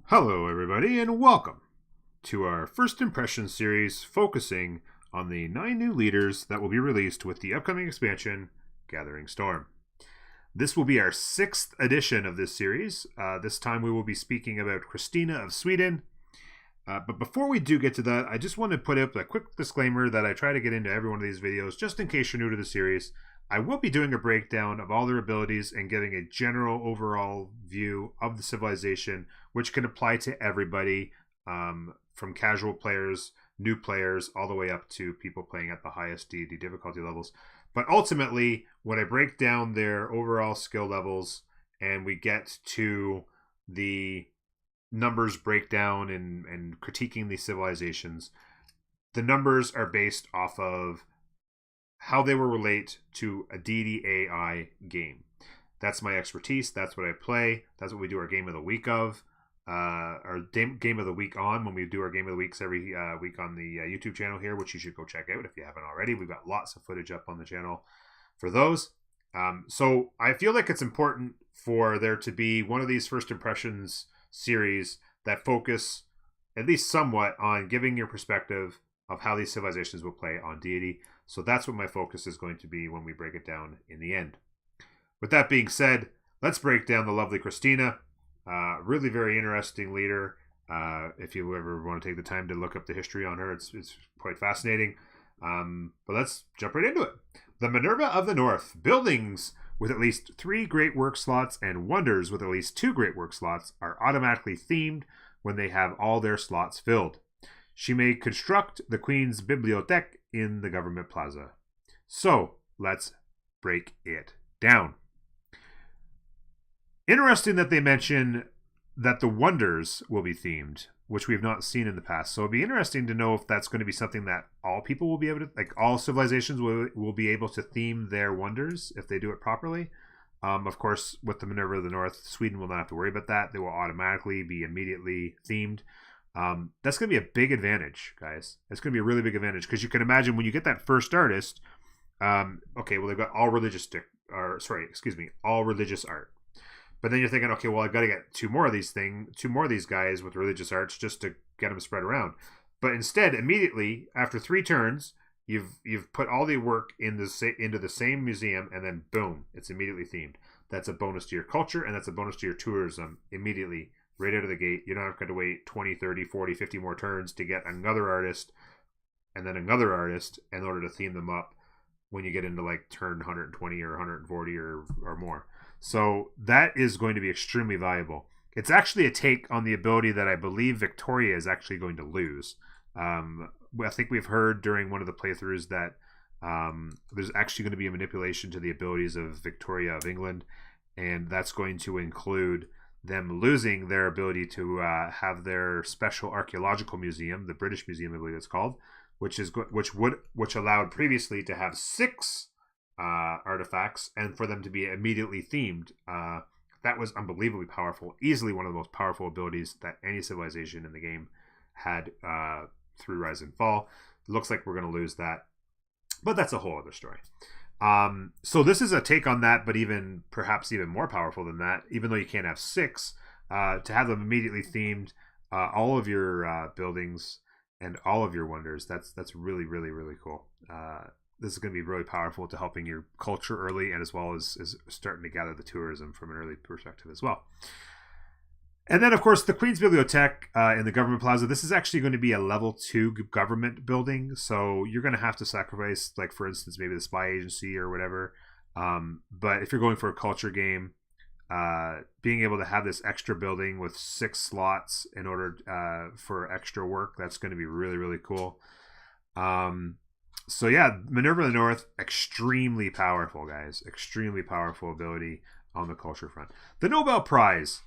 Hello, everybody, and welcome to our first impression series focusing on the 9 new leaders that will be released with the upcoming expansion, Gathering Storm. This will be our 6th edition of this series. This time we will be speaking about Kristina of Sweden. But before we do get to that, I just want to put up a quick disclaimer that I try to get into every one of these videos, just in case you're new to the series. I will be doing a breakdown of all their abilities and giving a general overall view of the civilization, which can apply to everybody, from casual players, new players, all the way up to people playing at the highest Deity difficulty levels. But ultimately, when I break down their overall skill levels and we get to the numbers breakdown and critiquing these civilizations, the numbers are based off of how they will relate to a Deity AI game. That's my expertise. That's what I play. That's what we do our game of the week of. Our game of the week on when we do our game of the weeks every week on the YouTube channel here, which you should go check out if you haven't already. We've got lots of footage up on the channel for those. So I feel like it's important for there to be one of these first impressions series that focus at least somewhat on giving your perspective of how these civilizations will play on Deity. So that's what my focus is going to be when we break it down in the end. With that being said, let's break down the lovely Kristina. Really very interesting leader. If you ever want to take the time to look up the history on her, it's quite fascinating. But let's jump right into it. The Minerva of the North. Buildings with at least 3 great work slots and wonders with at least 2 great work slots are automatically themed when they have all their slots filled. She may construct the Queen's Bibliothèque in the government plaza. So, let's break it down. Interesting that they mention that the wonders will be themed, which we've not seen in the past. So it'll be interesting to know if that's going to be something that all people will be able to, like all civilizations will be able to theme their wonders if they do it properly. Of course, with the Minerva of the North, Sweden will not have to worry about that. They will automatically be immediately themed. That's going to be a big advantage, guys. It's going to be a really big advantage because you can imagine when you get that first artist. Okay, well they've got all religious art. But then you're thinking, okay, well I've got to get 2 more of these guys with religious arts just to get them spread around. But instead, immediately after 3 turns, you've put all the work into the same museum, and then boom, it's immediately themed. That's a bonus to your culture, and that's a bonus to your tourism immediately. Right out of the gate. You don't have to wait 20, 30, 40, 50 more turns to get another artist and then another artist in order to theme them up when you get into like turn 120 or 140 or more. So that is going to be extremely valuable. It's actually a take on the ability that I believe Victoria is actually going to lose. I think we've heard during one of the playthroughs that there's actually going to be a manipulation to the abilities of Victoria of England, and that's going to include them losing their ability to have their special archaeological museum, the British Museum, I believe it's called, which allowed previously to have 6 artifacts and for them to be immediately themed. That was unbelievably powerful, easily one of the most powerful abilities that any civilization in the game had through Rise and Fall. It looks like we're going to lose that, but that's a whole other story. So this is a take on that, but perhaps even more powerful than that. Even though you can't have 6, to have them immediately themed, all of your buildings and all of your wonders. That's really, really, really cool. This is going to be really powerful to helping your culture early, and as well as starting to gather the tourism from an early perspective as well. And then, of course, the Queen's Bibliothèque in the government plaza. This is actually going to be a level 2 government building. So you're going to have to sacrifice, like, for instance, maybe the spy agency or whatever. But if you're going for a culture game, being able to have this extra building with 6 slots in order for extra work, that's going to be really, really cool. So yeah, Minerva of the North, extremely powerful, guys. Extremely powerful ability on the culture front. The Nobel Prize.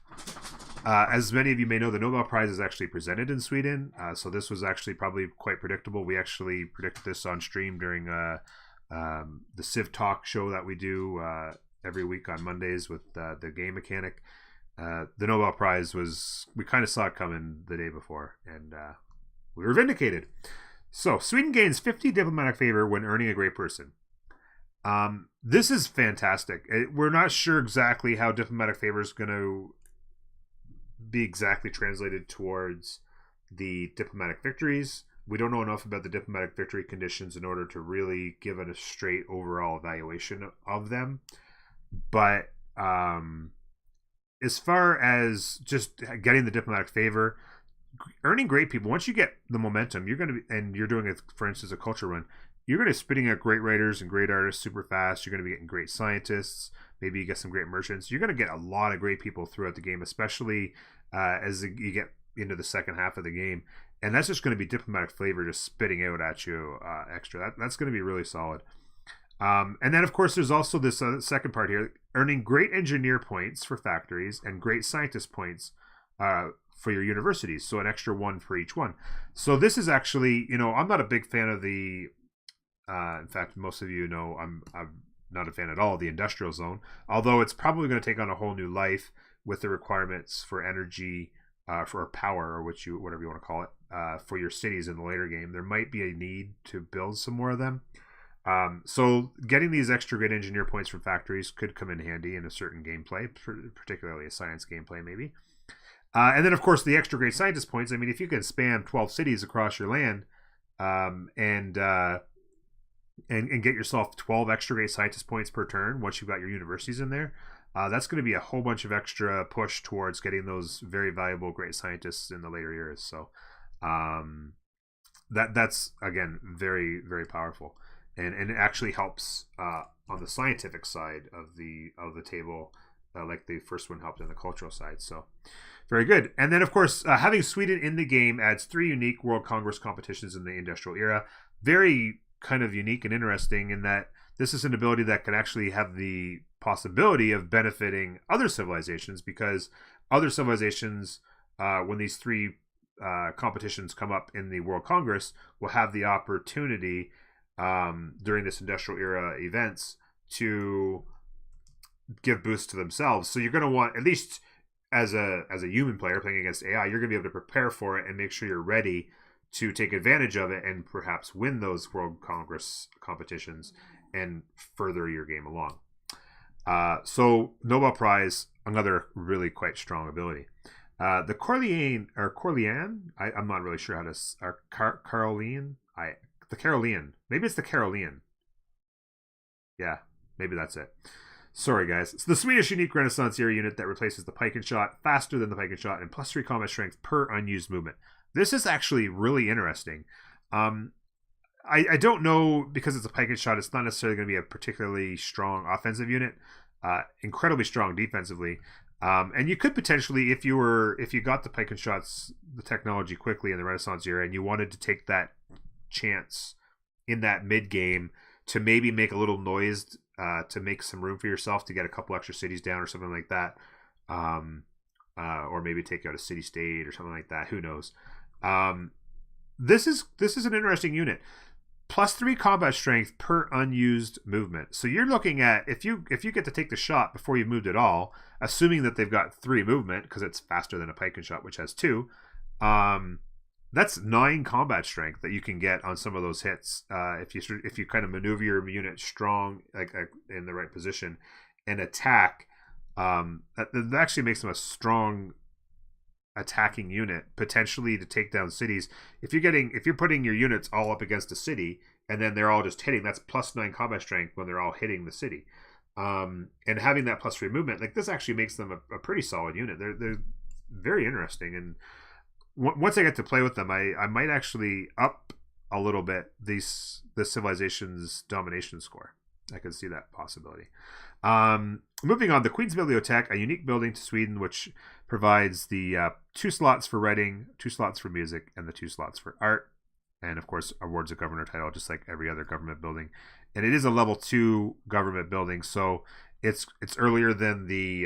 As many of you may know, the Nobel Prize is actually presented in Sweden. So this was actually probably quite predictable. We actually predicted this on stream during the Civ Talk show that we do every week on Mondays with the game mechanic. The Nobel Prize we kind of saw it coming the day before, and we were vindicated. So Sweden gains 50 diplomatic favor when earning a great person. This is fantastic. We're not sure exactly how diplomatic favor is going to be exactly translated towards the diplomatic victories. We don't know enough about the diplomatic victory conditions in order to really give it a straight overall evaluation of them. But as far as just getting the diplomatic favor, earning great people, once you get the momentum, you're going to be, and you're doing it, for instance, a culture run, you're going to be spitting out great writers and great artists super fast. You're going to be getting great scientists. Maybe you get some great merchants. You're going to get a lot of great people throughout the game, especially as you get into the second half of the game. And that's just going to be diplomatic flavor just spitting out at you extra. That's going to be really solid. And then, of course, there's also this second part here, earning great engineer points for factories and great scientist points for your universities. So an extra one for each one. So this is actually, I'm not a big fan of the, in fact, most of you know I'm not a fan at all of the industrial zone, although it's probably going to take on a whole new life with the requirements for energy, for power, or whatever you want to call it, for your cities in the later game. There might be a need to build some more of them. So getting these extra great engineer points from factories could come in handy in a certain gameplay, particularly a science gameplay maybe. And then, of course, the extra great scientist points. I mean, if you can spam 12 cities across your land and get yourself 12 extra great scientist points per turn once you've got your universities in there, that's going to be a whole bunch of extra push towards getting those very valuable great scientists in the later years. So that's, again, very, very powerful. And it actually helps on the scientific side of the table, like the first one helped on the cultural side. So very good. And then, of course, having Sweden in the game adds 3 unique World Congress competitions in the industrial era. Very kind of unique and interesting in that this is an ability that can actually have the possibility of benefiting other civilizations, because other civilizations, when these 3 competitions come up in the World Congress, will have the opportunity during this industrial era events to give boosts to themselves. So you're going to want, at least as a human player playing against AI, you're going to be able to prepare for it and make sure you're ready to take advantage of it and perhaps win those World Congress competitions and further your game along. So Nobel Prize, another really quite strong ability. The Corlean, I'm not really sure how to, Carolean, the Carolean. Maybe it's the Carolean. Yeah, maybe that's it. Sorry, guys. It's the Swedish unique Renaissance era unit that replaces the pike and shot, faster than the pike and shot, and +3 combat strength per unused movement. This is actually really interesting. I don't know, because it's a pike and shot, it's not necessarily going to be a particularly strong offensive unit. Incredibly strong defensively. And you could potentially, if you got the pike and shots, the technology quickly in the Renaissance era, and you wanted to take that chance in that mid game to maybe make a little noise, to make some room for yourself to get a couple extra cities down or something like that, or maybe take out a city state or something like that. Who knows? This is an interesting unit. +3 combat strength per unused movement. So you're looking at, if you get to take the shot before you've moved at all, assuming that they've got 3 movement because it's faster than a pike and shot, which has 2. That's 9 combat strength that you can get on some of those hits if you kind of maneuver your unit strong, like in the right position, and attack. That actually makes them a strong attacking unit, potentially to take down cities. If you're putting your units all up against a city and then they're all just hitting, that's +9 combat strength when they're all hitting the city. And having that +3 movement, like, this actually makes them a pretty solid unit. They're very interesting, and once I get to play with them, I might actually up a little bit the civilization's domination score. I could see that possibility. Moving on, the Queen's Bibliothèque, a unique building to Sweden, which provides the 2 slots for writing, 2 slots for music, and the 2 slots for art. And, of course, awards a governor title, just like every other government building. And it is a level 2 government building, so it's earlier than the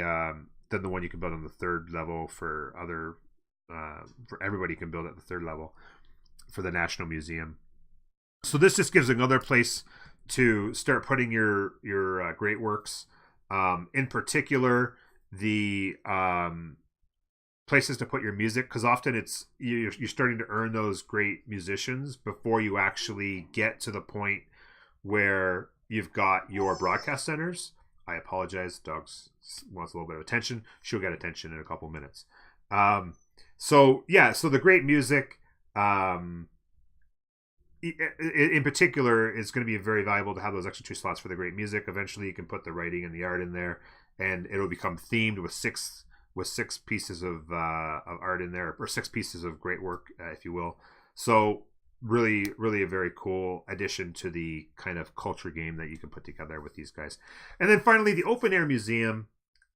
one you can build on the 3rd level for other. For everybody can build at the 3rd level for the National Museum. So this just gives another place to start putting your great works. In particular, the places to put your music, because often it's you're starting to earn those great musicians before you actually get to the point where you've got your broadcast centers. I apologize, Dogs wants a little bit of attention. She'll get attention in a couple minutes. So the great music, in particular, is going to be very valuable to have those extra 2 slots for the great music. Eventually, you can put the writing and the art in there, and it'll become themed with six pieces of art in there, or 6 pieces of great work, if you will. So really, really a very cool addition to the kind of culture game that you can put together with these guys. And then finally, the open air museum,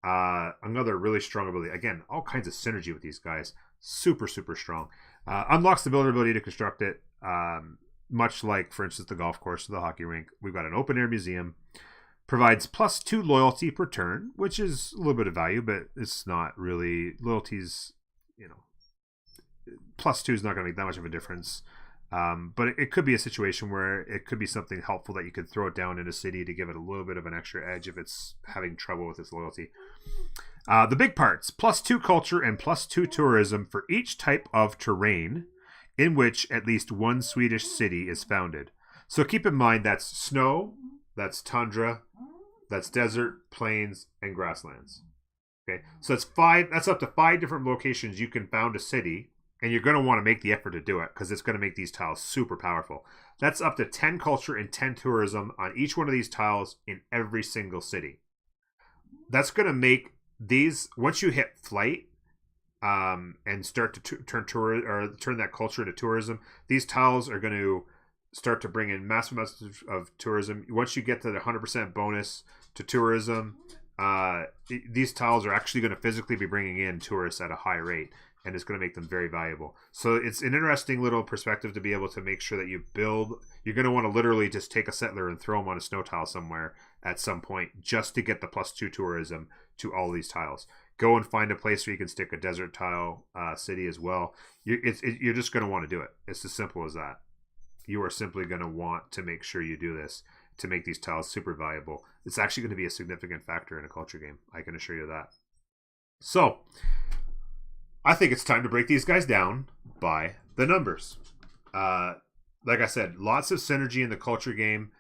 another really strong ability. Again, all kinds of synergy with these guys. Super, super strong. Unlocks the builder ability to construct it. Much like, for instance, the golf course or the hockey rink. We've got an open air museum. Provides +2 loyalty per turn, which is a little bit of value, but it's not really. Loyalty's, +2 is not going to make that much of a difference. But it could be a situation where it could be something helpful that you could throw it down in a city to give it a little bit of an extra edge if it's having trouble with its loyalty. The big parts: +2 culture and +2 tourism for each type of terrain in which at least one Swedish city is founded. So keep in mind that's snow, that's tundra, that's desert, plains, and grasslands. Okay, so that's up to 5 different locations you can found a city, and you're going to want to make the effort to do it because it's going to make these tiles super powerful. That's up to 10 culture and 10 tourism on each one of these tiles in every single city. That's going to make these, once you hit flight, and start to turn that culture to tourism, these tiles are going to start to bring in massive amounts of tourism. Once you get to the 100% bonus to tourism, these tiles are actually going to physically be bringing in tourists at a high rate, and it's going to make them very valuable. So it's an interesting little perspective to be able to make sure that you build. You're going to want to literally just take a settler and throw them on a snow tile somewhere at some point just to get the +2 tourism to all these tiles. Go and find a place where you can stick a desert tile city as well. You're just going to want to do it. It's as simple as that. You are simply going to want to make sure you do this to make these tiles super valuable. It's actually going to be a significant factor in a culture game. I can assure you that. So, I think it's time to break these guys down by the numbers. Like I said, lots of synergy in the culture game.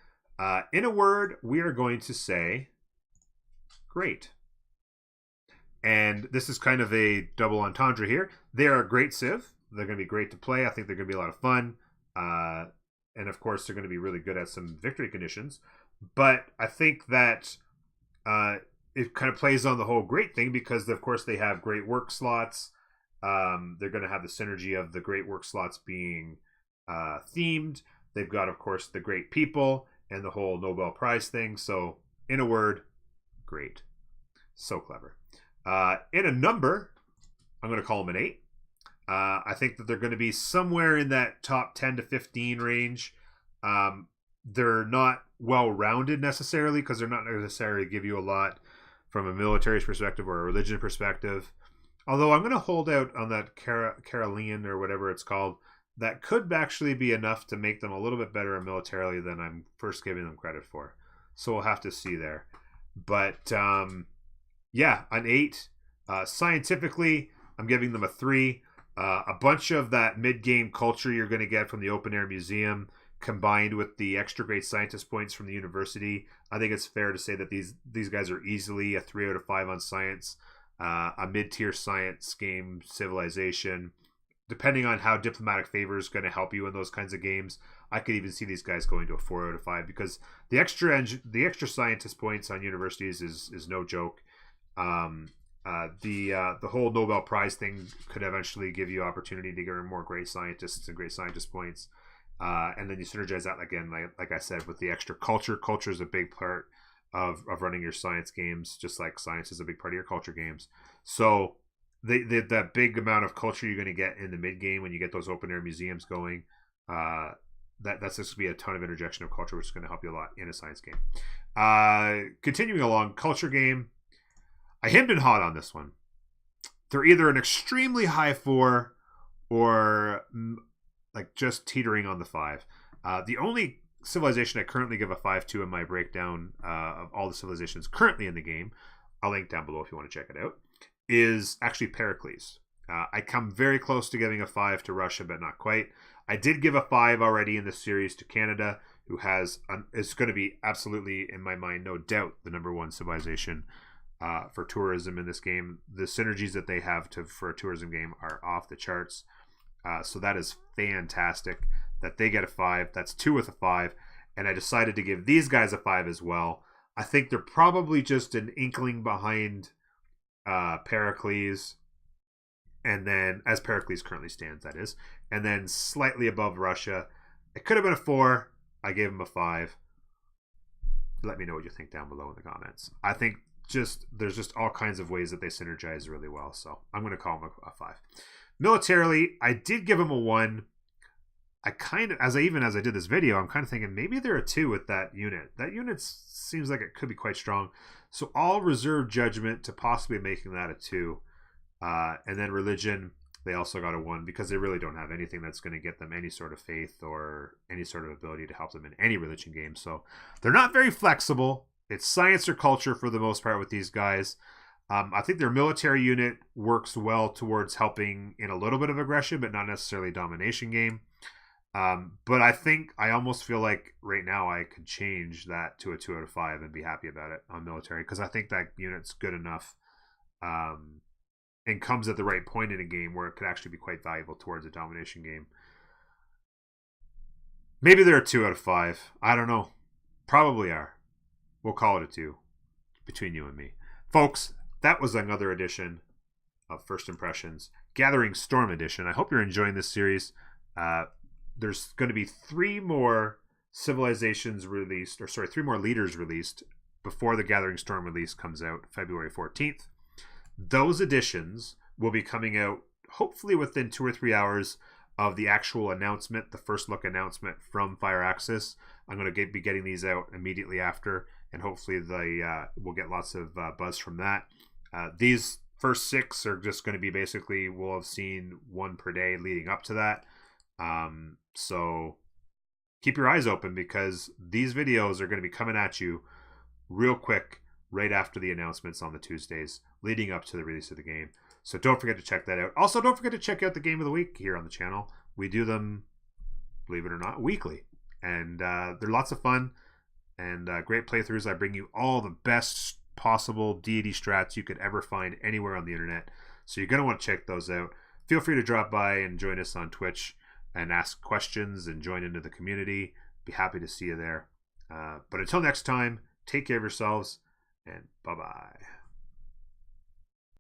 In a word, we are going to say great. And this is kind of a double entendre here. They are a great civ. They're going to be great to play. I think they're going to be a lot of fun. And of course, they're going to be really good at some victory conditions. But I think that it kind of plays on the whole great thing because, of course, they have great work slots. They're going to have the synergy of the great work slots being themed. They've got, of course, the great people and the whole Nobel Prize thing. So, in a word, great. So clever. In a number, I'm going to call them an 8. I think that they're going to be somewhere in that top 10 to 15 range. They're not well-rounded necessarily because they're not necessarily give you a lot from a military perspective or a religion perspective. Although I'm going to hold out on that Carolean or whatever it's called. That could actually be enough to make them a little bit better militarily than I'm first giving them credit for. So we'll have to see there. But yeah, an 8. Scientifically, I'm giving them a 3. A bunch of that mid-game culture you're going to get from the open air museum combined with the extra great scientist points from the university. I think it's fair to say that these guys are easily a 3 out of 5 on science. A mid-tier science game, civilization. Depending on how diplomatic favor is going to help you in those kinds of games, I could even see these guys going to a 4 out of 5 because the extra scientist points on universities is no joke. The whole Nobel Prize thing could eventually give you opportunity to get more great scientists and great scientist points. And then you synergize that again, like I said, with the extra culture. Culture is a big part of running your science games, just like science is a big part of your culture games. So that big amount of culture you're going to get in the mid game when you get those open air museums going, that's just going to be a ton of interjection of culture, which is going to help you a lot in a science game. Continuing along, culture game. I hemmed and hawed on this one. They're either an extremely high 4 or like just teetering on the 5. The only civilization I currently give a 5 to in my breakdown of all the civilizations currently in the game, I'll link down below if you want to check it out, is actually Pericles. I come very close to giving a 5 to Russia, but not quite. I did give a 5 already in this series to Canada, who is going to be absolutely, in my mind, no doubt, the number 1 civilization for tourism in this game. The synergies that they have for a tourism game are off the charts. So that is fantastic that they get a 5. That's 2 with a 5. And I decided to give these guys a 5 as well. I think they're probably just an inkling behind Pericles. And then, as Pericles currently stands, that is. And then slightly above Russia. It could have been a 4. I gave them a 5. Let me know what you think down below in the comments. I think there's just all kinds of ways that they synergize really well. So I'm going to call them a 5. Militarily, I did give them a 1. I kind of, as I did this video, I'm kind of thinking maybe they're a 2 with that unit. That unit seems like it could be quite strong. So I'll reserve judgment to possibly making that a 2. And then religion, they also got a 1 because they really don't have anything that's going to get them any sort of faith or any sort of ability to help them in any religion game. So they're not very flexible. It's science or culture for the most part with these guys. I think their military unit works well towards helping in a little bit of aggression, but not necessarily domination game. But I almost feel like right now I could change that to a 2 out of 5 and be happy about it on military because I think that unit's good enough and comes at the right point in a game where it could actually be quite valuable towards a domination game. Maybe they're a 2 out of 5. I don't know. Probably are. We'll call it a 2 between you and me. Folks, that was another edition of First Impressions, Gathering Storm Edition. I hope you're enjoying this series. There's going to be 3 more civilizations released, 3 more leaders released before the Gathering Storm release comes out February 14th. Those editions will be coming out hopefully within 2 or 3 hours of the actual announcement, the first look announcement from Firaxis. I'm going to be getting these out immediately after, and hopefully we'll get lots of buzz from that. These first 6 are just going to be basically, we'll have seen 1 per day leading up to that. So keep your eyes open because these videos are going to be coming at you real quick right after the announcements on the Tuesdays leading up to the release of the game. So don't forget to check that out. Also, don't forget to check out the Game of the Week here on the channel. We do them, believe it or not, weekly. And they're lots of fun and great playthroughs. I bring you all the best possible deity strats you could ever find anywhere on the internet. So you're going to want to check those out. Feel free to drop by and join us on Twitch and ask questions and join into the community. Be happy to see you there. But until next time, take care of yourselves and bye-bye.